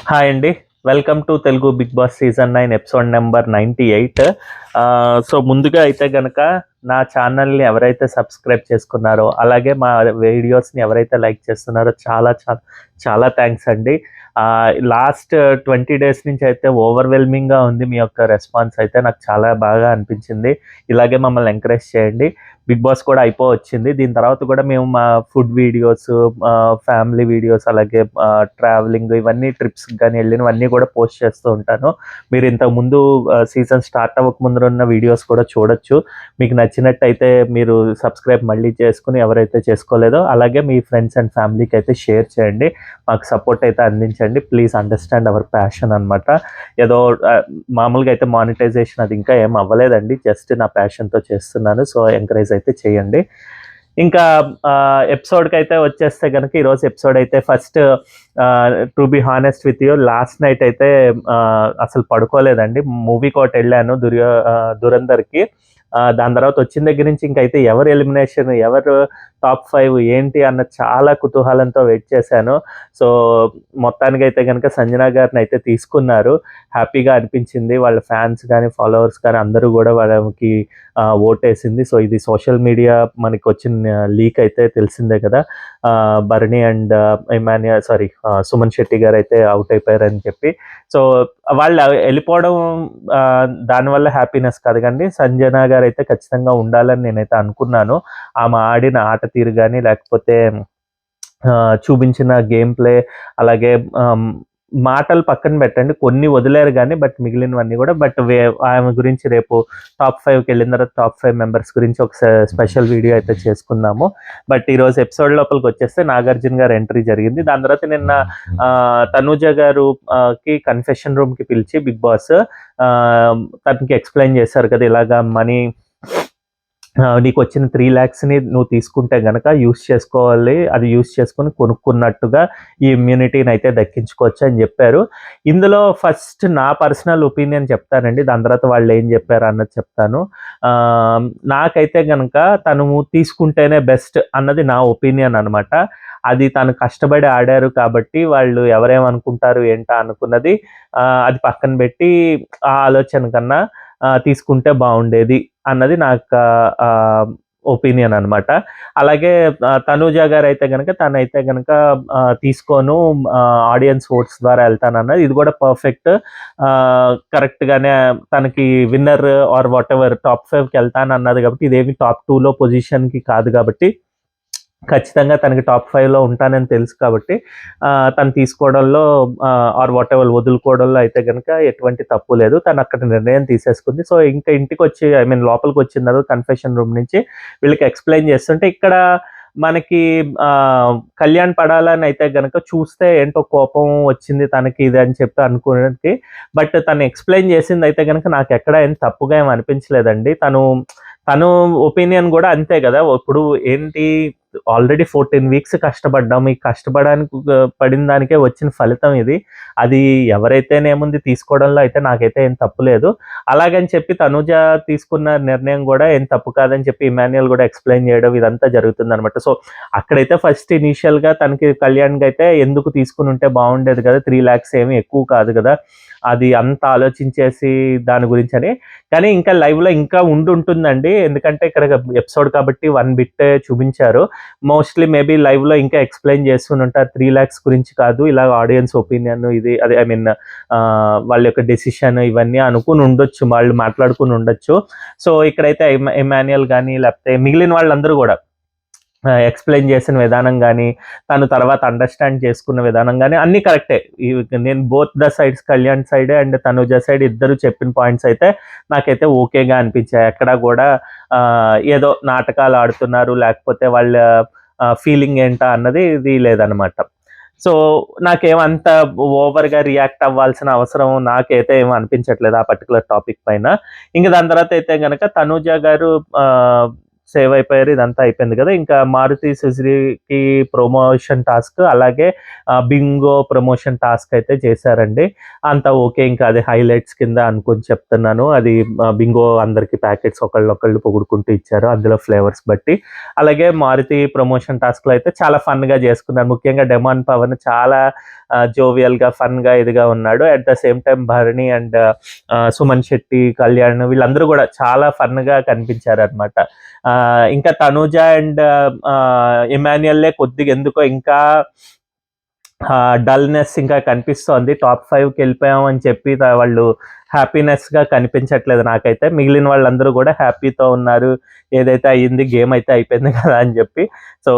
Hi అండి. Welcome to Telugu big boss season 9 episode number 98. So ముందుగా అయితే గనక నా ఛానల్‌ని ఎవరైతే సబ్స్క్రైబ్ చేసుకున్నారో, అలాగే మా వీడియోస్‌ని ఎవరైతే లైక్ చేస్తున్నారో చాలా చాలా చాలా థ్యాంక్స్ అండి. లాస్ట్ 20 డేస్ నుంచి అయితే ఓవర్‌వెల్మింగ్‌గా ఉంది మీ యొక్క రెస్పాన్స్ అయితే. నాకు చాలా బాగా అనిపించింది. ఇలాగే మమ్మల్ని ఎంకరేజ్ చేయండి. బిగ్ బాస్ కూడా అయిపోవచ్చింది. దీని తర్వాత కూడా మేము మా ఫుడ్ వీడియోస్, ఫ్యామిలీ వీడియోస్, అలాగే ట్రావెలింగ్ ఇవన్నీ ట్రిప్స్‌కి గాని వెళ్ళినవన్నీ కూడా పోస్ట్ చేస్తూ ఉంటాను. మీరు ఇంతకుముందు సీజన్ స్టార్ట్ అవ్వకముందు ఉన్న వీడియోస్ కూడా చూడొచ్చు. మీకు నచ్చినట్టయితే మీరు సబ్స్క్రైబ్ మళ్ళీ చేసుకొని ఎవరైతే చేసుకోలేదో అలాగే మీ ఫ్రెండ్స్ అండ్ ఫ్యామిలీకి అయితే షేర్ చేయండి. మాకు సపోర్ట్ అయితే అందించండి. ప్లీజ్ అండర్స్టాండ్ అవర్ ప్యాషన్ అనమాట. ఏదో మామూలుగా అయితే మానిటైజేషన్ అది ఇంకా ఏం అవ్వలేదండి. జస్ట్ నా ప్యాషన్‌తో చేస్తున్నాను. సో ఎంకరేజ్ అయితే చేయండి. ఇంకా ఎపిసోడ్‌కి అయితే వచ్చేస్తే గనక ఈరోజు ఎపిసోడ్ అయితే first to be honest with you last night అయితే అసలు పడుకోలేదండి. మూవీకి ఒకటి వెళ్ళాను దురంధర్‌కి. దాని తర్వాత వచ్చిన దగ్గర నుంచి ఇంకైతే ఎవరు ఎలిమినేషన్, ఎవరు టాప్ 5 ఏంటి అన్న చాలా కుతూహలంతో వెయిట్ చేశాను. సో మొత్తానికైతే గనక సంజన గారిని అయితే తీసుకున్నారు. హ్యాపీగా అనిపించింది. వాళ్ళ ఫ్యాన్స్ కానీ, ఫాలోవర్స్ కానీ అందరూ కూడా వాళ్ళకి ఓటేసింది. సో ఇది సోషల్ మీడియా మనకి వచ్చిన లీక్ అయితే తెలిసిందే కదా. భరణి అండ్ సుమన్ శెట్టి గారు అయితే అవుట్ అయిపోయారని చెప్పి. సో వాళ్ళు వెళ్ళిపోవడం దానివల్ల హ్యాపీనెస్ కాదు కానీ సంజన గారు అయితే ఖచ్చితంగా ఉండాలని నేనైతే అనుకున్నాను. ఆమె ఆడిన ఆట తీరు కానీ, లేకపోతే చూపించిన గేమ్ ప్లే, అలాగే మాటలు పక్కన పెట్టండి, కొన్ని వదిలేరు కానీ బట్ మిగిలినవన్నీ కూడా ఆమె గురించి రేపు టాప్ 5కి వెళ్ళిన తర్వాత టాప్ 5 మెంబర్స్ గురించి ఒక స్పెషల్ వీడియో అయితే చేసుకుందాము. బట్ ఈరోజు ఎపిసోడ్ లోపలికి వచ్చేస్తే నాగార్జున గారు ఎంట్రీ జరిగింది. దాని తర్వాత నిన్న తనూజ గారు కి కన్ఫెషన్ రూమ్కి పిలిచి బిగ్ బాస్ తనకి ఎక్స్ప్లెయిన్ చేశారు కదా, ఇలాగా మనీ నీకు వచ్చిన 3 lakhsని నువ్వు తీసుకుంటే గనక యూస్ చేసుకోవాలి, అది యూస్ చేసుకొని కొనుక్కున్నట్టుగా ఈ ఇమ్యూనిటీని అయితే దక్కించుకోవచ్చు అని చెప్పారు. ఇందులో ఫస్ట్ నా పర్సనల్ ఒపీనియన్ చెప్తానండి. దాని తర్వాత వాళ్ళు ఏం చెప్పారు అన్నది చెప్తాను. నాకైతే గనక తను తీసుకుంటేనే బెస్ట్ అన్నది నా ఒపీనియన్ అనమాట. అది తను కష్టపడి ఆడారు కాబట్టి వాళ్ళు ఎవరేమనుకుంటారు ఏంటా అనుకున్నది అది పక్కన పెట్టి ఆ ఆలోచన కన్నా తీసుకుంటే బాగుండేది అన్నది నాకు ఒపీనియన్ అనమాట. అలాగే తనూజ గారు అయితే గనక తనైతే గనక తీసుకోను, ఆడియన్స్ ఓట్స్ ద్వారా వెళ్తానన్నది ఇది కూడా పర్ఫెక్ట్. కరెక్ట్గానే తనకి winner or what ever top 5కి వెళ్తానన్నది కాబట్టి ఇదేమి టాప్ 2లో పొజిషన్కి కాదు కాబట్టి ఖచ్చితంగా తనకి టాప్ 5లో ఉంటానని తెలుసు కాబట్టి తను తీసుకోవడంలో ఆర్ వాట్ ఎవర్ వదులుకోవడంలో అయితే కనుక ఎటువంటి తప్పు లేదు. తను అక్కడ నిర్ణయం తీసేసుకుంది. సో ఇంకా ఇంటికి వచ్చి లోపలికి వచ్చిన తర్వాత కన్ఫెషన్ రూమ్ నుంచి వీళ్ళకి ఎక్స్ప్లెయిన్ చేస్తుంటే ఇక్కడ మనకి కళ్యాణ్ పడాలని అయితే గనక చూస్తే ఏంటో కోపం వచ్చింది తనకి ఇది అని చెప్పి అనుకునేది. బట్ తను ఎక్స్ప్లెయిన్ చేసింది అయితే గనక నాకు ఎక్కడ ఏం తప్పుగా ఏం అనిపించలేదండి. తను ఒపీనియన్ కూడా అంతే కదా. ఇప్పుడు ఏంటి, ఆల్రెడీ 14 వీక్స్ కష్టపడ్డాం. ఈ కష్టపడడానికి పడిన దానికే వచ్చిన ఫలితం ఇది. అది ఎవరైతేనేముంది తీసుకోవడంలో అయితే నాకైతే ఏం తప్పు లేదు. అలాగని చెప్పి తనుజ తీసుకున్న నిర్ణయం కూడా ఏం తప్పు కాదని చెప్పి ఇమాన్యుయల్ కూడా ఎక్స్ప్లెయిన్ చేయడం ఇదంతా జరుగుతుందనమాట. సో అక్కడైతే ఫస్ట్ ఇనీషియల్గా తనకి కళ్యాణ్కి అయితే ఎందుకు తీసుకుని ఉంటే బాగుండేది కదా, 3 lakhs ఏమి ఎక్కువ కాదు కదా, అది అంత ఆలోచించేసి దాని గురించి అని. కానీ ఇంకా లైవ్లో ఇంకా ఉంటుందండి, ఎందుకంటే ఇక్కడ ఎపిసోడ్ కాబట్టి 1 bit చూపించారు. మోస్ట్లీ మేబీ లైవ్లో ఇంకా ఎక్స్ప్లెయిన్ చేస్తూనే ఉంటారు. 3 lakhs గురించి కాదు, ఇలా ఆడియన్స్ ఒపీనియన్ ఇది, అదే వాళ్ళ యొక్క డెసిషన్ ఇవన్నీ అనుకుని ఉండొచ్చు, వాళ్ళు మాట్లాడుకుని ఉండొచ్చు. సో ఇక్కడైతే ఇమాన్యుయల్ కానీ లేకపోతే మిగిలిన వాళ్ళందరూ కూడా ఎక్స్ప్లెయిన్ చేసిన విధానం కానీ, తను తర్వాత అండర్స్టాండ్ చేసుకున్న విధానం కానీ అన్నీ కరెక్టే. నేను both the sides, Kalyan side and Tanuja side ఇద్దరు చెప్పిన పాయింట్స్ అయితే నాకైతే ఓకేగా అనిపించాయి. ఎక్కడ కూడా ఏదో నాటకాలు ఆడుతున్నారు లేకపోతే వాళ్ళ ఫీలింగ్ ఏంటా అన్నది ఇది లేదనమాట. సో నాకేమంత ఓవర్గా రియాక్ట్ అవ్వాల్సిన అవసరం నాకైతే ఏమీ అనిపించట్లేదు ఆ పర్టికులర్ టాపిక్ పైన. ఇంకా దాని తర్వాత అయితే కనుక తనూజ గారు సేవ్ అయిపోయారు, ఇదంతా అయిపోయింది కదా. ఇంకా మారుతి సుజుకి ప్రమోషన్ టాస్క్, అలాగే బింగో ప్రమోషన్ టాస్క్ అయితే చేశారండి. అంతా ఓకే. ఇంకా అది హైలైట్స్ కింద అనుకుని చెప్తున్నాను. అది బింగో అందరికి ప్యాకెట్స్ ఒకళ్ళు పొగుడుకుంటూ ఇచ్చారు అందులో ఫ్లేవర్స్ బట్టి. అలాగే మారుతి ప్రమోషన్ టాస్క్లో అయితే చాలా ఫన్గా చేసుకున్నారు. ముఖ్యంగా డెమాన్ పవన్ చాలా జోవియల్గా ఫన్గా ఇదిగా ఉన్నాడు. At the same time Bharani and Suman Shetty, Kalyan వీళ్ళందరూ కూడా చాలా ఫన్గా కనిపించారు అనమాట. ఇంకా తనూజ అండ్ ఇమాన్యుయల్లే కొద్దిగా ఎందుకో ఇంకా డల్నెస్ ఇంకా కనిపిస్తోంది. టాప్ 5కి వెళ్ళిపోయాం అని చెప్పి వాళ్ళు హ్యాపీనెస్గా కనిపించట్లేదు నాకైతే. మిగిలిన వాళ్ళందరూ కూడా హ్యాపీతో ఉన్నారు, ఏదైతే అయ్యింది గేమ్ అయితే అయిపోయింది కదా అని చెప్పి. సో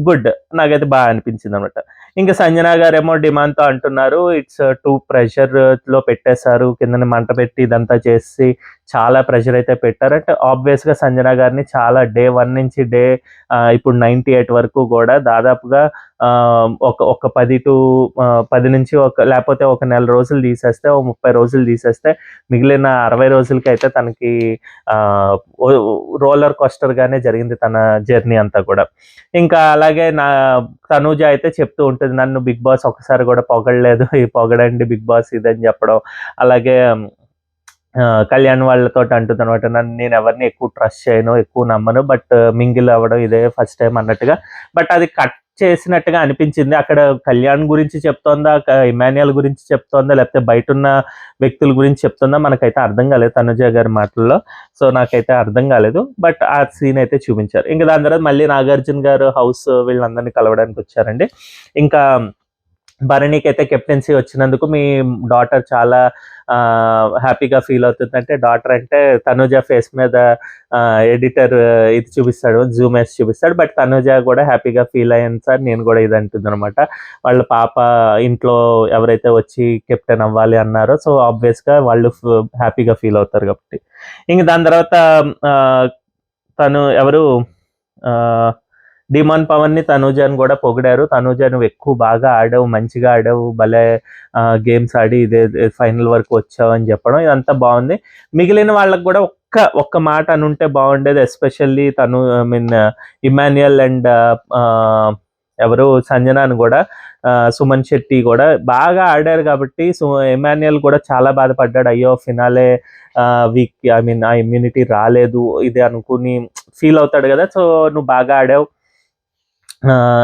గుడ్, నాకైతే బాగా అనిపించింది అనమాట. ఇంకా సంజన గారేమో డిమాండ్తో అంటున్నారు ఇట్స్ టూ ప్రెషర్లో పెట్టేశారు, కింద మంట పెట్టి ఇదంతా చేసి చాలా ప్రెషర్ అయితే పెట్టారు. అంటే ఆబ్వియస్గా సంజన గారిని చాలా డే 1 నుంచి ఇప్పుడు 98 వరకు కూడా దాదాపుగా ఒక 10 నుంచి లేకపోతే ఒక నెల రోజులు తీసేస్తే, 30 రోజులు తీసేస్తే మిగిలిన 60 రోజులకి అయితే తనకి రోలర్ కోస్టర్ గానే జరిగింది తన జర్నీ అంతా కూడా. ఇంకా అలాగే తనూజ అయితే చెప్తూ ఉంటుంది, నన్ను బిగ్ బాస్ ఒకసారి కూడా పొగడలేదు, ఈ పొగడండి బిగ్ బాస్ ఇదని చెప్పడం. అలాగే కళ్యాణ్ వాళ్ళతో అంటుంది అనమాట, నేను ఎవరిని ఎక్కువ ట్రస్ట్ చేయను, ఎక్కువ నమ్మను, బట్ మింగిల్ అవ్వడం ఇదే ఫస్ట్ టైం అన్నట్టుగా. బట్ అది కట్ చేసినట్టుగా అనిపించింది. అక్కడ కళ్యాణ్ గురించి చెప్తోందా, ఇమాన్యుయల్ గురించి చెప్తోందా, లేకపోతే బయట ఉన్న వ్యక్తుల గురించి చెప్తుందా మనకైతే అర్థం కాలేదు తనుజ గారి మాటల్లో. సో నాకైతే అర్థం కాలేదు, బట్ ఆ సీన్ అయితే చూపించారు. ఇంకా దాని తర్వాత మళ్ళీ నాగార్జున గారు హౌస్ వీళ్ళందరినీ కలవడానికి వచ్చారండి. ఇంకా భరణికి అయితే కెప్టెన్సీ వచ్చినందుకు మీ డాటర్ చాలా హ్యాపీగా ఫీల్ అవుతుంది అంటే, డాటర్ అంటే తనుజ ఫేస్ మీద ఎడిటర్ ఇది చూపిస్తాడు, జూమ్ వేసి చూపిస్తాడు. బట్ తనుజ కూడా హ్యాపీగా ఫీల్ అయ్యాను సార్, నేను కూడా ఇది అంటుంది అనమాట. వాళ్ళ పాప ఇంట్లో ఎవరైతే వచ్చి కెప్టెన్ అవ్వాలి అన్నారో, సో ఆబ్వియస్గా వాళ్ళు హ్యాపీగా ఫీల్ అవుతారు కాబట్టి. ఇంక దాని తర్వాత తను ఎవరు డిమాన్ పవన్ని తనూజని కూడా పొగిడారు. తనూజ నువ్వు ఎక్కువ బాగా ఆడావు, మంచిగా ఆడావు, భలే గేమ్స్ ఆడి ఇదే ఫైనల్ వరకు వచ్చావు అని చెప్పడం, ఇదంతా బాగుంది. మిగిలిన వాళ్ళకి కూడా ఒక్క మాట అని ఉంటే బాగుండేది. ఎస్పెషల్లీ ఇమాన్యుయల్ అండ్ ఎవరు సంజనాని కూడా, సుమన్ శెట్టి కూడా బాగా ఆడారు కాబట్టి. ఇమాన్యుయల్ కూడా చాలా బాధపడ్డాడు, అయ్యో ఫినాలే వీక్, ఆ ఇమ్యూనిటీ రాలేదు ఇది అనుకుని ఫీల్ అవుతాడు కదా. సో నువ్వు బాగా ఆడావు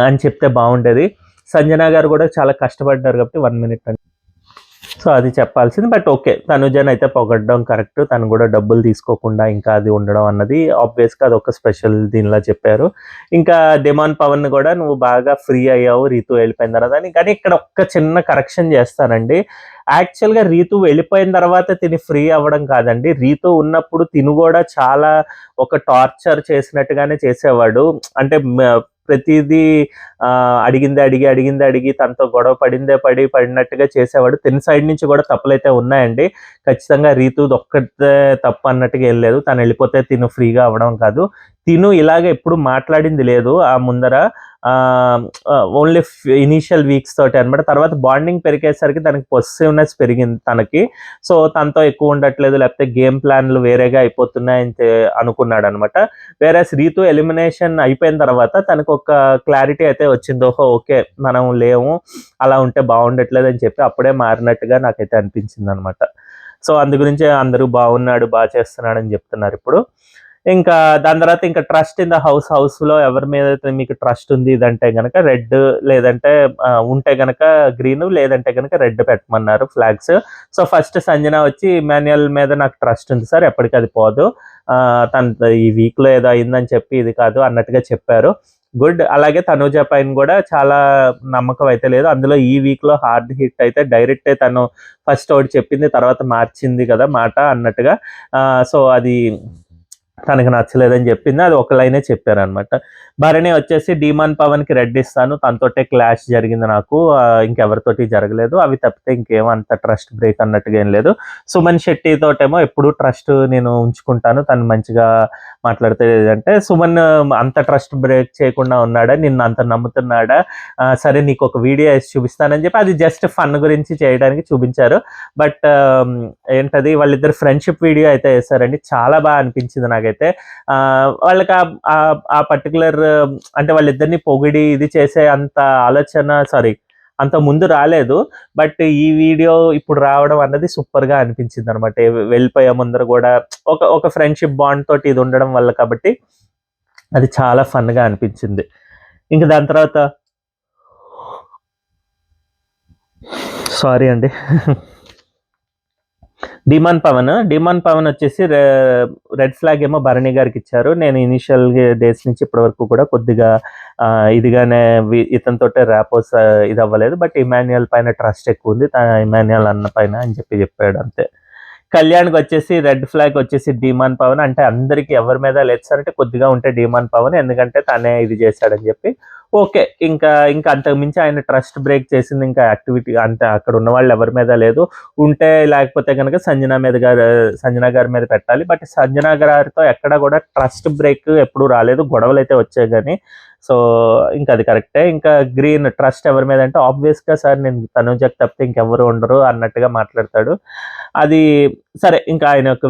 అని చెప్తే బాగుండేది. సంజన గారు కూడా చాలా కష్టపడ్డారు కాబట్టి 1 మినిట్ అని, సో అది చెప్పాల్సింది. బట్ ఓకే, తనుజని అయితే పొగడ్డం కరెక్ట్, తను కూడా డబ్బులు తీసుకోకుండా ఇంకా అది ఉండడం అన్నది ఆబ్వియస్గా అది ఒక స్పెషల్ దీనిలా చెప్పారు. ఇంకా డిమాన్ పవన్ కూడా నువ్వు బాగా ఫ్రీ అయ్యావు రీతు వెళ్ళిపోయిన తర్వాత అని. కానీ ఇక్కడ ఒక్క చిన్న కరెక్షన్ చేస్తానండి. యాక్చువల్గా రీతు వెళ్ళిపోయిన తర్వాత తిని ఫ్రీ అవ్వడం కాదండి, రీతు ఉన్నప్పుడు తిను కూడా చాలా ఒక టార్చర్ చేసినట్టుగానే చేసేవాడు. అంటే ప్రతిదీ అడిగింది అడిగి తనతో గొడవ పడినట్టుగా చేసేవాడు. తిన సైడ్ నుంచి కూడా తప్పులైతే ఉన్నాయండి. ఖచ్చితంగా రీతుది ఒక్కటే తప్పు అన్నట్టుగా ఏం లేదు. తను వెళ్ళిపోతే తిను ఫ్రీగా అవ్వడం కాదు. తిను ఇలాగ ఎప్పుడు మాట్లాడింది లేదు ఆ ముందర, ఓన్లీ ఇనీషియల్ వీక్స్ తోటి అనమాట. తర్వాత బాండింగ్ పెరిగేసరికి తనకి పొసెసివ్నెస్ పెరిగింది తనకి. సో తనతో ఎక్కువ ఉండట్లేదు, లేకపోతే గేమ్ ప్లాన్లు వేరేగా అయిపోతున్నాయని అనుకున్నాడు అనమాట. వేరే రీతు ఎలిమినేషన్ అయిపోయిన తర్వాత తనకు ఒక క్లారిటీ అయితే వచ్చింది, ఓహో ఓకే మనం లేము, అలా ఉంటే బాగుండట్లేదు అని చెప్పి అప్పుడే మారినట్టుగా నాకైతే అనిపించింది అనమాట. సో అందు గురించి అందరూ బాగున్నాడు, బాగా చేస్తున్నాడు అని చెప్తున్నారు ఇప్పుడు. ఇంకా దాని తర్వాత ఇంకా ట్రస్ట్ ఇన్ ద హౌస్లో ఎవరి మీద అయితే మీకు ట్రస్ట్ ఉంది ఇదంటే కనుక రెడ్, లేదంటే ఉంటే కనుక గ్రీన్, లేదంటే కనుక రెడ్ పెట్టమన్నారు ఫ్లాగ్స్. సో ఫస్ట్ సంజన వచ్చి ఇమాన్యుయల్ మీద నాకు ట్రస్ట్ ఉంది సార్, ఎప్పటికీ అది పోదు, తను ఈ వీక్లో ఏదో అయిందని చెప్పి ఇది కాదు అన్నట్టుగా చెప్పారు. గుడ్. అలాగే తనూజ పైన కూడా చాలా నమ్మకం అయితే లేదు. అందులో ఈ వీక్లో హార్డ్ హిట్ అయితే డైరెక్టే తను ఫస్ట్ ఒకటి చెప్పింది, తర్వాత మార్చింది కదా మాట అన్నట్టుగా. సో అది తనకి నచ్చలేదని చెప్పింది, అది ఒక లైనే చెప్పారనమాట. భరణి వచ్చేసి డిమాన్ పవన్కి రెడ్ ఇస్తాను, తనతోటే క్లాష్ జరిగింది నాకు, ఇంకెవరితోటి జరగలేదు, అవి తప్పితే ఇంకేమో అంత ట్రస్ట్ బ్రేక్ అన్నట్టుగా ఏం లేదు. సుమన్ శెట్టి తోటేమో ఎప్పుడు ట్రస్ట్ నేను ఉంచుకుంటాను, తను మంచిగా మాట్లాడితే అంటే. సుమన్ అంత ట్రస్ట్ బ్రేక్ చేయకుండా ఉన్నాడా, నిన్ను అంత నమ్ముతున్నాడా, సరే నీకు ఒక వీడియో వేసి చూపిస్తానని చెప్పి అది జస్ట్ ఫన్ గురించి చేయడానికి చూపించారు. బట్ ఏంటది వాళ్ళిద్దరు ఫ్రెండ్షిప్ వీడియో అయితే వేస్తారండి, చాలా బాగా అనిపించింది నాకైతే. వాళ్ళకి ఆ పర్టికులర్ అంటే వాళ్ళిద్దరిని పొగిడి ఇది చేసే అంత ఆలోచన అంత ముందు రాలేదు. బట్ ఈ వీడియో ఇప్పుడు రావడం అన్నది సూపర్గా అనిపించింది అనమాట. వెళ్ళిపోయే ముందర కూడా ఒక ఫ్రెండ్షిప్ బాండ్ తోటి ఇది ఉండడం వల్ల కాబట్టి అది చాలా ఫన్గా అనిపించింది. ఇంకా దాని తర్వాత సారీ అండి. డిమాన్ పవన్ వచ్చేసి రెడ్ ఫ్లాగ్ ఏమో భరణి గారికి ఇచ్చారు. నేను ఇనిషియల్ డేస్ నుంచి ఇప్పటి వరకు కూడా కొద్దిగా ఇదిగానే ఇతనితోటే ర్యాపోస్ ఇది అవ్వలేదు. బట్ ఇమాన్యుయల్ పైన ట్రస్ట్ ఎక్కువ ఉంది, ఇమాన్యుయల్ అన్న పైన అని చెప్పాడు అంతే. కళ్యాణ్కి వచ్చేసి రెడ్ ఫ్లాగ్ వచ్చేసి డిమాన్ పవన్. అంటే అందరికి ఎవరి మీద లేదు సార్ అంటే కొద్దిగా ఉంటే డిమాన్ పవన్, ఎందుకంటే తనే ఇది చేశాడని చెప్పి. ఓకే, ఇంకా అంతకు మించి ఆయన ట్రస్ట్ బ్రేక్ చేసింది ఇంకా యాక్టివిటీ అంటే అక్కడ ఉన్న వాళ్ళు ఎవరి మీద లేదు. ఉంటే లేకపోతే కనుక సంజన గారి మీద పెట్టాలి. బట్ సంజన గారితో ఎక్కడ కూడా ట్రస్ట్ బ్రేక్ ఎప్పుడు రాలేదు, గొడవలు అయితే వచ్చాయి కానీ. సో ఇంకా అది కరెక్టే. ఇంకా గ్రీన్ ట్రస్ట్ ఎవరి మీద అంటే ఆబ్వియస్గా సార్ నేను తనుజకి తప్పితే ఇంకెవరు ఉండరు అన్నట్టుగా మాట్లాడతాడు. అది సరే, ఇంకా ఆయన యొక్క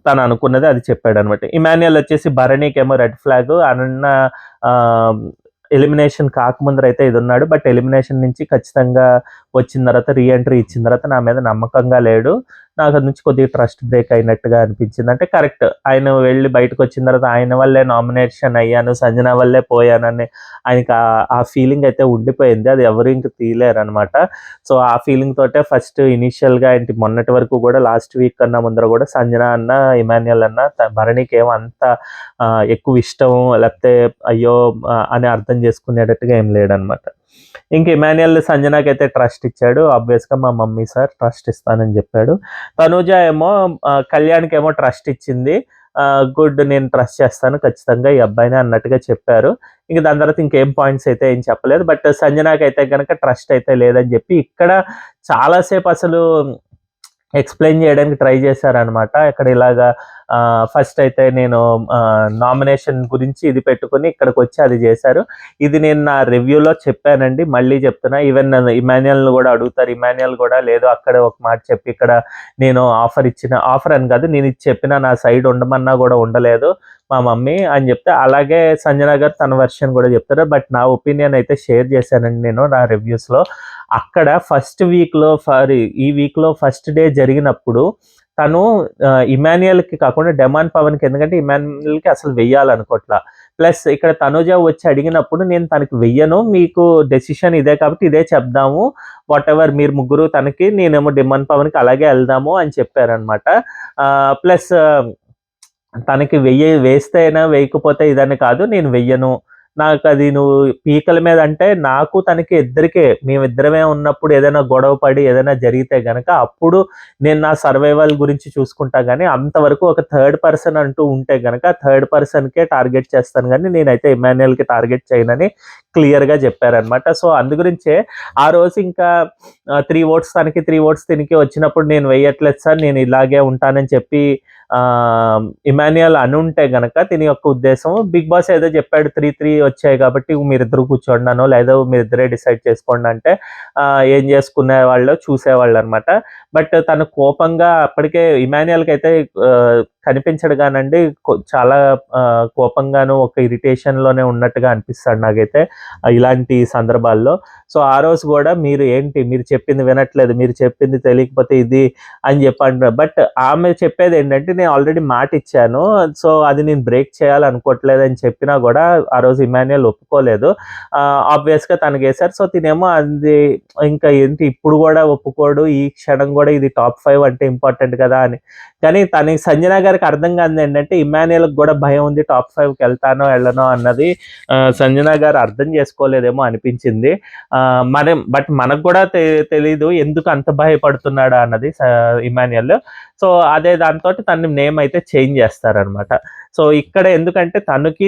తను అనుకున్నది అది చెప్పాడు అనమాట. ఇమాన్యుయల్ వచ్చేసి భరణికి ఏమో రెడ్ ఫ్లాగ్ అన్న ఎలిమినేషన్ కాకముందర అయితే ఇది ఉన్నాడు. బట్ ఎలిమినేషన్ నుంచి ఖచ్చితంగా వచ్చిన తర్వాత రీఎంట్రీ ఇచ్చిన తర్వాత నా మీద నమ్మకంగా లేడు, నాకు అది నుంచి కొద్దిగా ట్రస్ట్ బ్రేక్ అయినట్టుగా అనిపించింది. అంటే కరెక్ట్, ఆయన వెళ్ళి బయటకు వచ్చిన తర్వాత ఆయన వల్లే నామినేషన్ అయ్యాను, సంజన వల్లే పోయానని ఆయనకి ఆ ఫీలింగ్ అయితే ఉండిపోయింది. అది ఎవరు ఇంక తీయలేరు అనమాట. సో ఆ ఫీలింగ్ తోటే ఫస్ట్ ఇనీషియల్గా ఏంటి మొన్నటి వరకు కూడా లాస్ట్ వీక్ కన్నా ముందర కూడా సంజన అన్న ఇమాన్యుయల్ అన్న భరణికి ఏమో అంత ఎక్కువ ఇష్టం లేకపోతే అయ్యో అని అర్థం చేసుకునేటట్టుగా ఏం లేడనమాట. ఇంక ఇమాన్యుయల్ సంజనాకి అయితే ట్రస్ట్ ఇచ్చాడు. ఆబ్వియస్గా మా మమ్మీ సార్ ట్రస్ట్ ఇస్తానని చెప్పాడు. తనూజ ఏమో కళ్యాణ్కి ఏమో ట్రస్ట్ ఇచ్చింది. గుడ్, నేను ట్రస్ట్ చేస్తాను ఖచ్చితంగా ఈ అబ్బాయిని అన్నట్టుగా చెప్పారు. ఇంక దాని తర్వాత ఇంకేం పాయింట్స్ అయితే ఏం చెప్పలేదు. బట్ సంజనాకి అయితే కనుక ట్రస్ట్ అయితే లేదని చెప్పి ఇక్కడ చాలాసేపు అసలు ఎక్స్ప్లెయిన్ చేయడానికి ట్రై చేశారనమాట. ఇక్కడ ఇలాగా ఫస్ట్ అయితే నేను నామినేషన్ గురించి ఇది పెట్టుకుని ఇక్కడికి వచ్చి అది చేశారు. ఇది నేను నా రివ్యూలో చెప్పానండి, మళ్ళీ చెప్తున్నా. ఈవెన్ ఇమాన్యుయల్ని కూడా అడుగుతారు, ఇమాన్యుయల్ కూడా లేదు అక్కడ ఒక మాట చెప్పి ఇక్కడ నేను ఆఫర్ అని కాదు, నేను ఇది చెప్పిన నా సైడ్ ఉండమన్నా కూడా ఉండలేదు మా మమ్మీ అని చెప్తే, అలాగే సంజన గారు తన వెర్షన్ కూడా చెప్తారు. బట్ నా ఒపీనియన్ అయితే షేర్ చేశానండి నేను నా రివ్యూస్లో. అక్కడ ఈ వీక్లో ఫస్ట్ డే జరిగినప్పుడు తను ఇమాన్యుయల్కి కాకుండా డిమాన్ పవన్కి, ఎందుకంటే ఇమాన్యుయల్కి అసలు వెయ్యాలనుకోట్లా. ప్లస్ ఇక్కడ తనుజ వచ్చి అడిగినప్పుడు నేను తనకి వెయ్యను, మీకు డెసిషన్ ఇదే కాబట్టి ఇదే చెప్దాము, వాట్ ఎవర్ మీరు ముగ్గురు తనకి, నేనేమో డిమాన్ పవన్కి అలాగే వెళ్దాము అని చెప్పారనమాట. ప్లస్ తనకి వేస్తే అయినా వేయకపోతే ఇదని కాదు, నేను వెయ్యను, నాకు అది నువ్వు పీకల మీద అంటే నాకు తనకి ఇద్దరికే, మేమిద్దరమే ఉన్నప్పుడు ఏదైనా గొడవ పడి ఏదైనా జరిగితే గనక అప్పుడు నేను నా సర్వైవల్ గురించి చూసుకుంటా, కానీ అంతవరకు ఒక థర్డ్ పర్సన్ అంటూ ఉంటే గనక థర్డ్ పర్సన్కే టార్గెట్ చేస్తాను, కానీ నేనైతే ఇమాన్యుయల్కి టార్గెట్ చేయనని క్లియర్గా చెప్పారనమాట. సో అందు గురించే ఆ రోజు ఇంకా 3 votes తనకి 3 votes తినికి వచ్చినప్పుడు నేను వెయ్యట్లేదు సార్, నేను ఇలాగే ఉంటానని చెప్పి ఇమాన్యుయల్ అని ఉంటే గనక దీని యొక్క ఉద్దేశం, బిగ్ బాస్ ఏదో చెప్పాడు 3-3 వచ్చాయి కాబట్టి మీరిద్దరు కూర్చోండానో లేదా మీరిద్దరే డిసైడ్ చేసుకోండి అంటే ఏం చేసుకునే వాళ్ళు చూసేవాళ్ళు అనమాట. బట్ తను కోపంగా అప్పటికే ఇమాన్యుయల్కి అయితే కనిపించడు కానండి, చాలా కోపంగాను ఒక ఇరిటేషన్లోనే ఉన్నట్టుగా అనిపిస్తాడు నాకైతే ఇలాంటి సందర్భాల్లో. సో ఆ రోజు కూడా మీరు చెప్పింది వినట్లేదు, మీరు చెప్పింది తెలియకపోతే ఇది అని చెప్పండి. బట్ ఆమె చెప్పేది ఏంటంటే నేను ఆల్రెడీ మాట ఇచ్చాను, సో అది నేను బ్రేక్ చేయాలనుకోవట్లేదు అని చెప్పినా కూడా ఆ రోజు ఇమాన్యుయల్ ఒప్పుకోలేదు. ఆబ్వియస్గా తనకి వేశారు. సో తినేమో అది ఇంకా ఇప్పుడు కూడా ఒప్పుకోడు, ఈ క్షణం కూడా ఇది టాప్ 5 అంటే ఇంపార్టెంట్ కదా అని. కానీ తనకి సంజన గారికి అర్థం కాదు ఏంటంటే ఇమాన్యుయల్కి కూడా భయం ఉంది, టాప్ 5కి వెళ్తానో వెళ్ళనో అన్నది సంజన గారు అర్థం చేసుకోలేదేమో అనిపించింది. బట్ మనకు కూడా తెలీదు ఎందుకు అంత భయపడుతున్నాడా అన్నది ఇమాన్యుయల్. సో అదే దాంతో తన నేమ్ అయితే చేంజ్ చేస్తారనమాట. సో ఇక్కడ ఎందుకంటే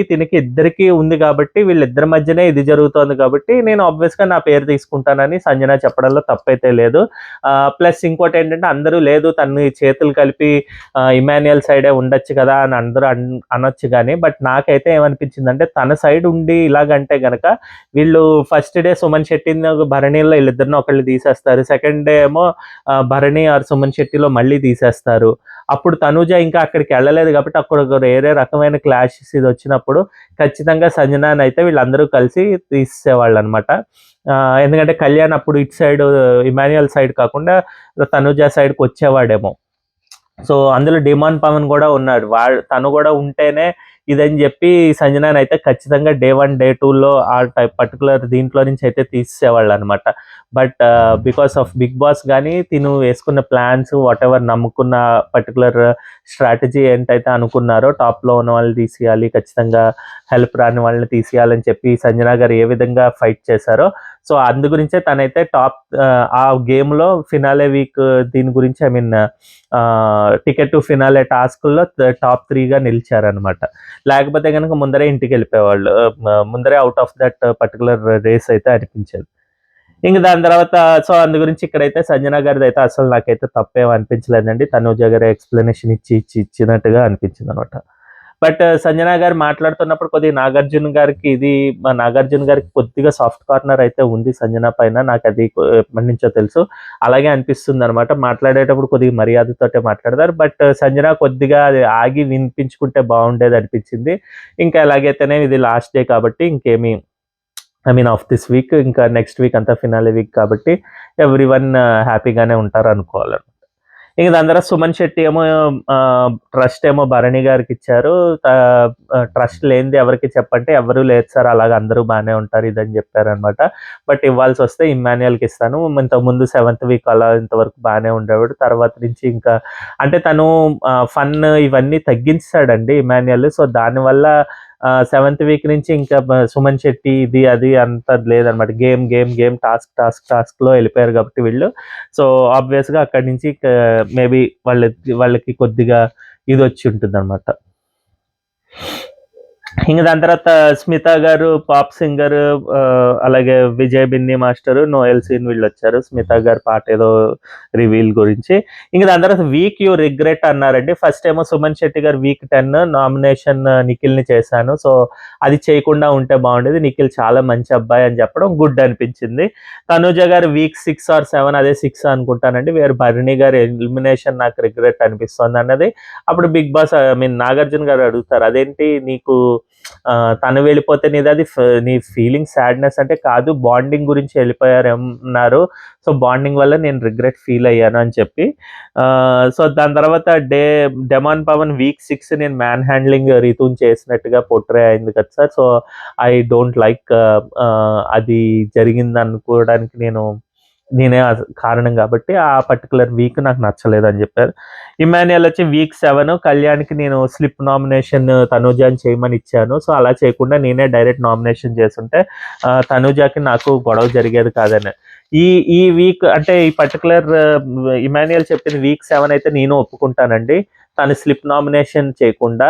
తినకి ఇద్దరికి ఉంది కాబట్టి వీళ్ళిద్దరి మధ్యనే ఇది జరుగుతోంది కాబట్టి నేను ఆబ్వియస్గా నా పేరు తీసుకుంటానని సంజన చెప్పడంలో తప్పైతే లేదు. ప్లస్ ఇంకోటి ఏంటంటే అందరూ లేదు తన్ని చేతులు కలిపి ఇమాన్యుయల్ సైడే ఉండొచ్చు కదా అని అందరూ అనొచ్చు, కానీ బట్ నాకైతే ఏమనిపించిందంటే తన సైడ్ ఉండి ఇలాగంటే గనక వీళ్ళు ఫస్ట్ డే సుమన్ శెట్టిని భరణిలో వీళ్ళిద్దరిని ఒకళ్ళు తీసేస్తారు, సెకండ్ డే ఏమో భరణి ఆర్ సుమన్ శెట్టిలో మళ్ళీ తీసేస్తారు. అప్పుడు తనూజ ఇంకా అక్కడికి వెళ్ళలేదు కాబట్టి అక్కడ వేరే రకమైన క్లాషెస్ ఇది వచ్చినప్పుడు ఖచ్చితంగా సంజనాని అయితే వీళ్ళందరూ కలిసి తీసేవాళ్ళు అనమాట. ఎందుకంటే కళ్యాణ్ అప్పుడు ఇటు సైడ్ ఇమాన్యుయల్ సైడ్ కాకుండా తనూజ సైడ్కి వచ్చేవాడేమో. సో అందులో డిమాన్ పవన్ కూడా ఉన్నాడు, తను కూడా ఉంటేనే ఇదని చెప్పి సంజనాని అయితే ఖచ్చితంగా డే 1 డే 2లో ఆ టైప్ పర్టికులర్ దీంట్లో నుంచి అయితే తీసేవాళ్ళు అనమాట. But because of big boss కానీ తిను వేసుకున్న ప్లాన్స్ వాట్ ఎవర్ నమ్ముకున్న పర్టికులర్ స్ట్రాటజీ ఏంటైతే అనుకున్నారో టాప్లో ఉన్న వాళ్ళని తీసేయాలి, ఖచ్చితంగా హెల్ప్ రాని వాళ్ళని తీసేయాలని చెప్పి సంజన గారు ఏ విధంగా ఫైట్ చేశారో, సో అందు గురించే తనైతే ఆ గేమ్లో ఫినాలే వీక్ దీని గురించి I mean ticket to finale టాస్క్లో టాప్ 3గా నిలిచారనమాట. లేకపోతే కనుక ముందరే ఇంటికి వెళ్ళిపోయేవాళ్ళు, ముందరే out of that particular race అయితే అనిపించేది. ఇంక దాని తర్వాత సో అందు గురించి ఇక్కడైతే సంజన గారిది అయితే అసలు నాకైతే తప్పేం అనిపించలేదండి. తనూజ గారు ఎక్స్ప్లెనేషన్ ఇచ్చినట్టుగా అనిపించింది అనమాట. బట్ సంజన గారు మాట్లాడుతున్నప్పుడు కొద్దిగా నాగార్జున గారికి కొద్దిగా సాఫ్ట్ కార్నర్ అయితే ఉంది సంజన పైన. నాకు అది ఎప్పటి నుంచో తెలుసు. అలాగే అనిపిస్తుంది అనమాట. మాట్లాడేటప్పుడు కొద్దిగా మర్యాదతోటే మాట్లాడతారు. బట్ సంజన కొద్దిగా అది ఆగి వినిపించుకుంటే బాగుండేది అనిపించింది. ఇంకా ఎలాగైతేనే ఇది లాస్ట్ డే కాబట్టి ఇంకేమీ I mean of this week, ఇంకా నెక్స్ట్ వీక్ అంతా ఫినాలే వీక్ కాబట్టి ఎవ్రీవన్ హ్యాపీగానే ఉంటారు అనుకోవాలి. ఇంక దాని తర్వాత సుమన్ శెట్టి ఏమో ట్రస్ట్ ఏమో భరణి గారికి ఇచ్చారు. ట్రస్ట్ లేనిది ఎవరికి చెప్పంటే ఎవరు లేదు సార్, అలాగ అందరూ బాగానే ఉంటారు ఇదని చెప్పారనమాట. బట్ ఇవ్వాల్సి వస్తే ఇమ్మాన్యుయల్కి ఇస్తాను. ఇంతకుముందు 7th వీక్ అలా ఇంతవరకు బాగానే ఉండేవాడు. తర్వాత నుంచి ఇంకా అంటే తను ఫన్ ఇవన్నీ తగ్గించాడండి ఇమ్మాన్యుయల్. సో దానివల్ల 7th వీక్ నుంచి ఇంకా సుమన్ శెట్టి ఇది అది అంత లేదనమాట. గేమ్ టాస్క్లో వెళ్ళిపోయారు కాబట్టి వీళ్ళు. సో ఆబ్వియస్గా అక్కడి నుంచి మేబీ వాళ్ళకి కొద్దిగా ఇది వచ్చి ఉంటుంది అనమాట. ఇంకా దాని తర్వాత స్మిత గారు, పాప్ సింగర్, అలాగే విజయ్ బిన్ని మాస్టర్, నోయల్ సీన్ వీళ్ళు వచ్చారు. స్మిత గారి పాట ఏదో రివీల్ గురించి. ఇంకా దాని తర్వాత వీక్ యూ రిగ్రెట్ అన్నారండి. ఫస్ట్ ఏమో సుమన్ శెట్టి గారు వీక్ 10 నామినేషన్ నిఖిల్ని చేశాను, సో అది చేయకుండా ఉంటే బాగుండేది, నిఖిల్ చాలా మంచి అబ్బాయి అని చెప్పడం గుడ్ అనిపించింది. తనూజ గారు వీక్ 6 or 7 అదే 6 అనుకుంటానండి, వేరు భరణి గారి ఎలిమినేషన్ నాకు రిగ్రెట్ అనిపిస్తుంది అన్నది. అప్పుడు big boss I mean Nagarjuna గారు అడుగుతారు, అదేంటి నీకు తను వెళ్ళిపోతే నీ ఫీలింగ్ సాడ్నెస్ అంటే కాదు, బాండింగ్ గురించి వెళ్ళిపోయారన్నారు, సో బాండింగ్ వల్ల నేను రిగ్రెట్ ఫీల్ అయ్యాను అని చెప్పి. సో దాని తర్వాత డెమాన్ పవన్ వీక్ 6 నేను మ్యాన్ హ్యాండ్లింగ్ రితూన్ చేసినట్టుగా పోర్ట్రే అయింది కదా sir, so I don't like అది జరిగింది అనుకోవడానికి నేనే కారణం కాబట్టి ఆ పర్టికులర్ వీక్ నాకు నచ్చలేదు అని చెప్పారు. ఇమాన్యుయల్ వచ్చి వీక్ 7 కళ్యాణ్కి నేను స్లిప్ నామినేషన్ తనూజాని చేయమని ఇచ్చాను, సో అలా చేయకుండా నేనే డైరెక్ట్ నామినేషన్ చేస్తుంటే తనూజాకి నాకు గొడవ జరిగేది కాదని. ఈ వీక్ అంటే ఈ పర్టికులర్ ఇమాన్యుయల్ చెప్పిన వీక్ 7 అయితే నేను ఒప్పుకుంటానండి, తను స్లిప్ నామినేషన్ చేయకుండా.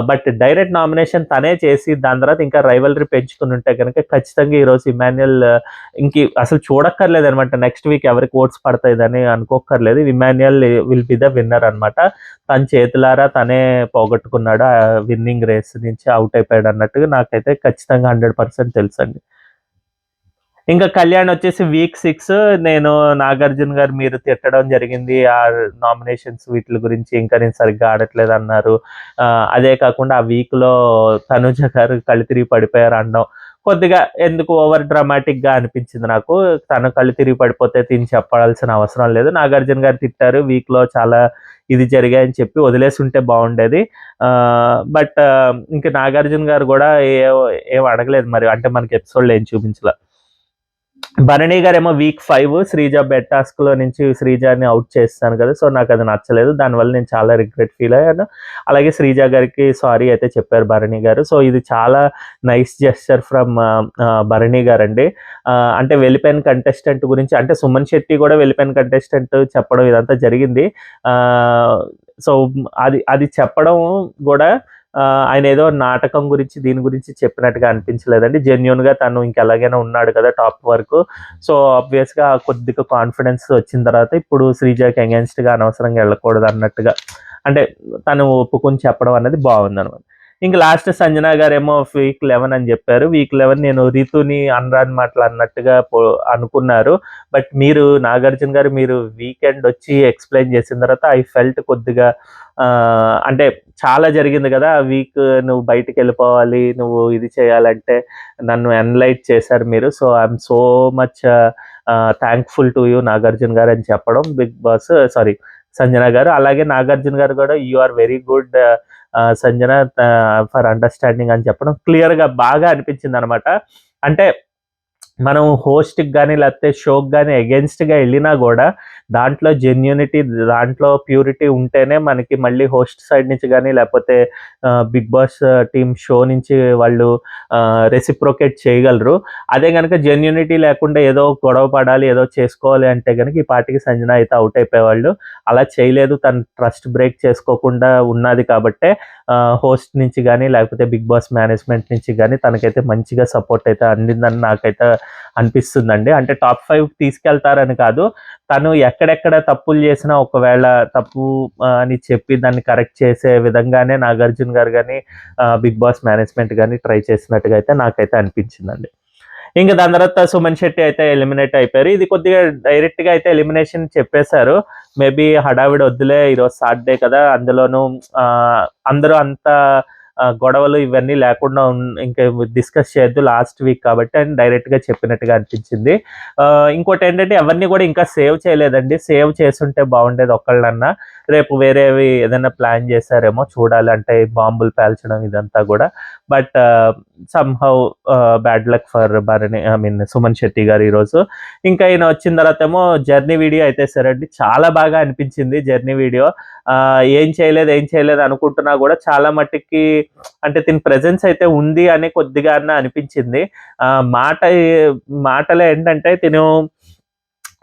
బట్ డైరెక్ట్ నామినేషన్ తనే చేసి దాని తర్వాత ఇంకా రైవలరీ పెంచుకుని ఉంటే కనుక ఖచ్చితంగా ఈరోజు ఇమాన్యుయల్ అసలు చూడక్కర్లేదు అనమాట, నెక్స్ట్ వీక్ ఎవరికి ఓట్స్ పడతాయిదని అనుకోక్కర్లేదు. Emmanuel will be the winner అనమాట. తన చేతులారా తనే పోగొట్టుకున్నాడు, ఆ విన్నింగ్ రేస్ నుంచి అవుట్ అయిపోయాడు అన్నట్టుగా నాకైతే ఖచ్చితంగా 100% తెలుసండి. ఇంకా కళ్యాణ్ వచ్చేసి వీక్ 6 నేను నాగార్జున గారు మీరు తిట్టడం జరిగింది ఆ నామినేషన్స్ వీటి గురించి, ఇంకా నేను సరిగ్గా ఆడట్లేదు అన్నారు. అదే కాకుండా ఆ వీక్లో తనుజ గారు కళ్ళు తిరిగి పడిపోయారు అనడం కొద్దిగా ఎందుకు ఓవర్ డ్రామాటిక్గా అనిపించింది నాకు. తను కళ్ళు తిరిగి పడిపోతే తిని చెప్పాల్సిన అవసరం లేదు. నాగార్జున గారు తిట్టారు, వీక్లో చాలా ఇది జరిగాయని చెప్పి వదిలేసి ఉంటే బాగుండేది. బట్ ఇంకా నాగార్జున గారు కూడా ఏం అడగలేదు మరి, అంటే మనకి ఎపిసోడ్లో ఏం చూపించలే. భరణి గారు ఏమో వీక్ 5 శ్రీజ బెడ్ టాస్క్ లో నుంచి శ్రీజాని అవుట్ చేస్తాను కదా, సో నాకు అది నచ్చలేదు, దానివల్ల నేను చాలా రిగ్రెట్ ఫీల్ అయ్యాను. అలాగే శ్రీజ గారికి సారీ అయితే చెప్పారు భరణి గారు. సో ఇది చాలా nice gesture from Bharani garu అండి. అంటే వెళ్ళిపోయిన కంటెస్టెంట్ గురించి, అంటే సుమన్ శెట్టి కూడా వెళ్ళిపోయిన కంటెస్టెంట్ చెప్పడం ఇదంతా జరిగింది. సో అది చెప్పడం కూడా ఆయన ఏదో నాటకం గురించి దీని గురించి చెప్పినట్టుగా అనిపించలేదండి. జెన్యున్గా తను ఇంకెలాగైనా ఉన్నాడు కదా టాప్ వరకు, సో ఆబ్వియస్గా కొద్దిగా కాన్ఫిడెన్స్ వచ్చిన తర్వాత ఇప్పుడు శ్రీజాకి అగెన్స్ట్గా అనవసరంగా వెళ్ళకూడదు అన్నట్టుగా, అంటే తను ఒప్పుకొని చెప్పడం అనేది బాగుంది అనమాట. ఇంకా లాస్ట్ సంజన గారు ఏమో వీక్ 11 అని చెప్పారు. వీక్ 11 నేను రితుని అనరాని మాటలు అన్నట్టుగా అనుకున్నారు. బట్ మీరు నాగార్జున గారు మీరు వీకెండ్ వచ్చి ఎక్స్ప్లెయిన్ చేసిన తర్వాత ఐ ఫెల్ట్ కొద్దిగా అంటే చాలా జరిగింది కదా ఆ వీక్, నువ్వు బయటికి వెళ్ళిపోవాలి, నువ్వు ఇది చేయాలంటే నన్ను ఎన్లైట్ చేశారు మీరు, so I'm so much thankful to you Nagarjuna గారు అని చెప్పడం బిగ్ బాస్ సంజన గారు. అలాగే నాగార్జున గారు కూడా you are very good Sanjana for understanding అని చెప్పడం క్లియర్గా బాగా అనిపించింది అనమాట. అంటే మనం హోస్ట్కి కానీ లేకపోతే షోకి కానీ అగెన్స్ట్గా వెళ్ళినా కూడా దాంట్లో జెన్యూనిటీ, దాంట్లో ప్యూరిటీ ఉంటేనే మనకి మళ్ళీ హోస్ట్ సైడ్ నుంచి కానీ లేకపోతే బిగ్ బాస్ టీమ్ షో నుంచి వాళ్ళు రెసిప్రోకేట్ చేయగలరు. అదే కనుక జెన్యూనిటీ లేకుండా ఏదో గొడవ పడాలి, ఏదో చేసుకోవాలి అంటే కనుక ఈ పార్టీకి సంజన అయితే అవుట్ అయిపోయేవాళ్ళు. అలా చేయలేదు, తను ట్రస్ట్ బ్రేక్ చేసుకోకుండా ఉన్నది కాబట్టే హోస్ట్ నుంచి కానీ లేకపోతే బిగ్ బాస్ మేనేజ్మెంట్ నుంచి కానీ తనకైతే మంచిగా సపోర్ట్ అయితే అందిందని నాకైతే అనిపిస్తుందండి. అంటే టాప్ 5 తీసుకెళ్తారని కాదు, తను ఎక్కడెక్కడ తప్పులు చేసినా ఒకవేళ తప్పు అని చెప్పి దాన్ని కరెక్ట్ చేసే విధంగానే నాగార్జున గారు కానీ బిగ్ బాస్ మేనేజ్మెంట్ కానీ ట్రై చేసినట్టుగా అయితే నాకైతే అనిపించిందండి. ఇంకా దాని తర్వాత సుమన్ శెట్టి అయితే ఎలిమినేట్ అయిపోయారు. ఇది కొద్దిగా డైరెక్ట్గా అయితే ఎలిమినేషన్ చెప్పేశారు. మేబీ హడావిడి వద్దులే, ఈరోజు సాటర్డే కదా, అందులోనూ అందరూ అంత గొడవలు ఇవన్నీ లేకుండా ఇంకా డిస్కస్ చేయొద్దు లాస్ట్ వీక్ కాబట్టి అని డైరెక్ట్గా చెప్పినట్టుగా అనిపించింది. ఇంకోటి ఏంటంటే ఎవరిని కూడా ఇంకా సేవ్ చేయలేదండి. సేవ్ చేస్తుంటే బాగుండేది ఒకళ్ళన్నా. రేపు వేరేవి ఏదైనా ప్లాన్ చేశారేమో చూడాలి, అంటే బాంబులు పేల్చడం ఇదంతా కూడా. But somehow bad luck for Bharani, Suman Shetty గారు ఈరోజు. ఇంకా ఈయన వచ్చిన తర్వాత ఏమో జర్నీ వీడియో అయితే సరండి, చాలా బాగా అనిపించింది జర్నీ వీడియో. ఏం చేయలేదు అనుకుంటున్నా కూడా చాలా మట్టుకి అంటే దీని ప్రెజెన్స్ అయితే ఉంది అని కొద్దిగా అనిపించింది. మాటలో ఏంటంటే తిను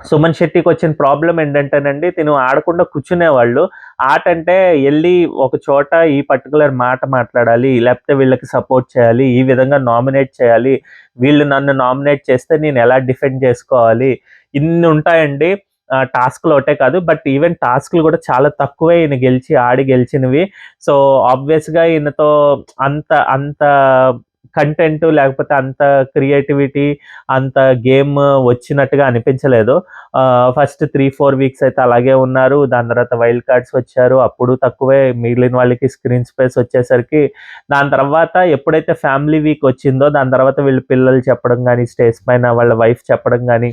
సుమన్ శెట్టికి వచ్చిన ప్రాబ్లం ఏంటంటేనండి, తిను ఆడకుండా కూర్చునేవాళ్ళు. ఆట అంటే వెళ్ళి ఒక చోట ఈ పర్టికులర్ మాట మాట్లాడాలి, లేకపోతే వీళ్ళకి సపోర్ట్ చేయాలి, ఈ విధంగా నామినేట్ చేయాలి, వీళ్ళు నన్ను నామినేట్ చేస్తే నేను ఎలా డిఫెండ్ చేసుకోవాలి, ఇన్ని ఉంటాయండి. టాస్క్లు ఒకటే కాదు, బట్ ఈవెన్ టాస్క్లు కూడా చాలా తక్కువే ఈయన ఆడి గెలిచినవి. సో ఆబ్వియస్గా ఈయనతో అంత అంత కంటెంట్ లేకపోతే అంత క్రియేటివిటీ, అంత గేమ్ వచ్చినట్టుగా అనిపించలేదు. ఫస్ట్ 3-4 వీక్స్ అయితే అలాగే ఉన్నారు. దాని తర్వాత వైల్డ్ కార్డ్స్ వచ్చారు, అప్పుడు తక్కువే. మిగిలిన వాళ్ళకి స్క్రీన్ స్పేస్ వచ్చేసరికి దాని తర్వాత ఎప్పుడైతే ఫ్యామిలీ వీక్ వచ్చిందో దాని తర్వాత వీళ్ళు పిల్లలు చెప్పడం కానీ, స్టేజ్ పైన వాళ్ళ వైఫ్ చెప్పడం కానీ,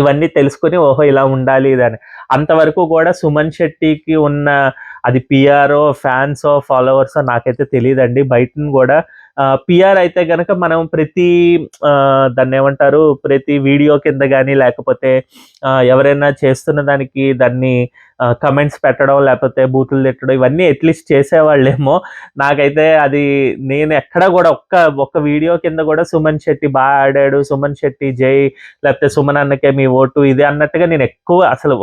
ఇవన్నీ తెలుసుకుని ఓహో ఇలా ఉండాలి ఇదని. అంతవరకు కూడా సుమన్ శెట్టికి ఉన్న అది పిఆర్ఓ, ఫ్యాన్సో, ఫాలోవర్సో నాకైతే తెలియదండి. బయటను కూడా పిఆర్ అయితే కనుక మనం దాన్ని ఏమంటారు, ప్రతి వీడియో కింద కానీ లేకపోతే ఎవరైనా చేస్తున్న దానికి దాన్ని కమెంట్స్ పెట్టడం లేకపోతే బూతులు తిట్టడం ఇవన్నీ అట్లీస్ట్ చేసేవాళ్ళేమో. నాకైతే అది నేను ఎక్కడ కూడా ఒక్క వీడియో కింద కూడా సుమన్ శెట్టి బాగా ఆడాడు, సుమన్ శెట్టి జై, లేకపోతే సుమన్ అన్నకే మీ ఓటు ఇది అన్నట్టుగా నేను ఎక్కువ అసలు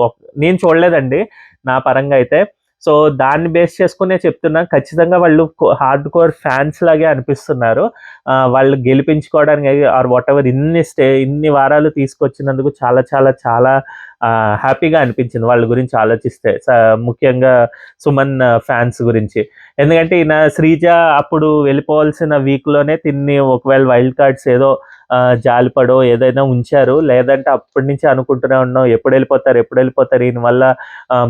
నేను చూడలేదండి నా పరంగా అయితే. సో దాన్ని బేస్ చేసుకునే చెప్తున్నా, ఖచ్చితంగా వాళ్ళు హార్డ్ కోర్ ఫ్యాన్స్ లాగే అనిపిస్తున్నారు. వాళ్ళు గెలిపించుకోవడానికి ఆర్ వాట్ ఎవర్ ఇన్ని వారాలు తీసుకొచ్చినందుకు చాలా చాలా చాలా హ్యాపీగా అనిపించింది వాళ్ళ గురించి ఆలోచిస్తే, ముఖ్యంగా సుమన్ ఫ్యాన్స్ గురించి. ఎందుకంటే ఈయన శ్రీజ అప్పుడు వెళ్ళిపోవాల్సిన వీక్లోనే తిన్ని ఒకవేళ వైల్డ్ కార్డ్స్ ఏదో జాలిపడో ఏదైనా ఉంచారు. లేదంటే అప్పటి నుంచి అనుకుంటూనే ఉన్నాం ఎప్పుడు వెళ్ళిపోతారు ఈయన వల్ల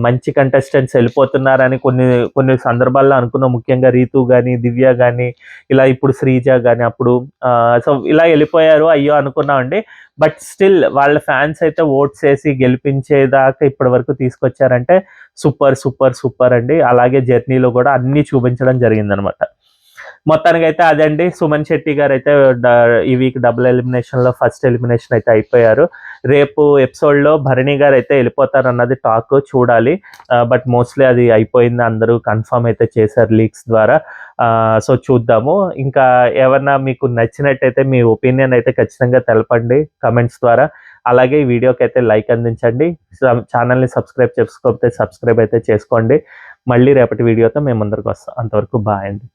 మంచి కంటెస్టెంట్స్ వెళ్ళిపోతున్నారని కొన్ని సందర్భాల్లో అనుకున్నాం. ముఖ్యంగా రీతు కానీ, దివ్య కానీ, ఇలా ఇప్పుడు శ్రీజ కానీ అప్పుడు సో ఇలా వెళ్ళిపోయారు అయ్యో అనుకున్నామండి. బట్ స్టిల్ వాళ్ళ ఫ్యాన్స్ అయితే ఓట్స్ వేసి గెలిపించేదాకా ఇప్పటి వరకు తీసుకొచ్చారంటే సూపర్ సూపర్ సూపర్ అండి. అలాగే జర్నీలో కూడా అన్నీ చూపించడం జరిగిందనమాట. మొత్తానికి అయితే అదండి, సుమన్ శెట్టి గారు అయితే ఈ వీక్ డబుల్ ఎలిమినేషన్లో ఫస్ట్ ఎలిమినేషన్ అయితే అయిపోయారు. రేపు ఎపిసోడ్లో భరణి గారు అయితే వెళ్ళిపోతారు అన్నది టాక్, చూడాలి. బట్ మోస్ట్లీ అది అయిపోయింది, అందరూ కన్ఫర్మ్ అయితే చేశారు లీక్స్ ద్వారా. సో చూద్దాము. ఇంకా ఏమన్నా మీకు నచ్చినట్టయితే మీ ఒపీనియన్ అయితే ఖచ్చితంగా తెలపండి కమెంట్స్ ద్వారా. అలాగే ఈ వీడియోకి అయితే లైక్ అందించండి. ఛానల్ని సబ్స్క్రైబ్ చేసుకోకపోతే సబ్స్క్రైబ్ అయితే చేసుకోండి. మళ్ళీ రేపటి వీడియోతో మేము ముందరికి వస్తాం. అంతవరకు బాయ్ అండి.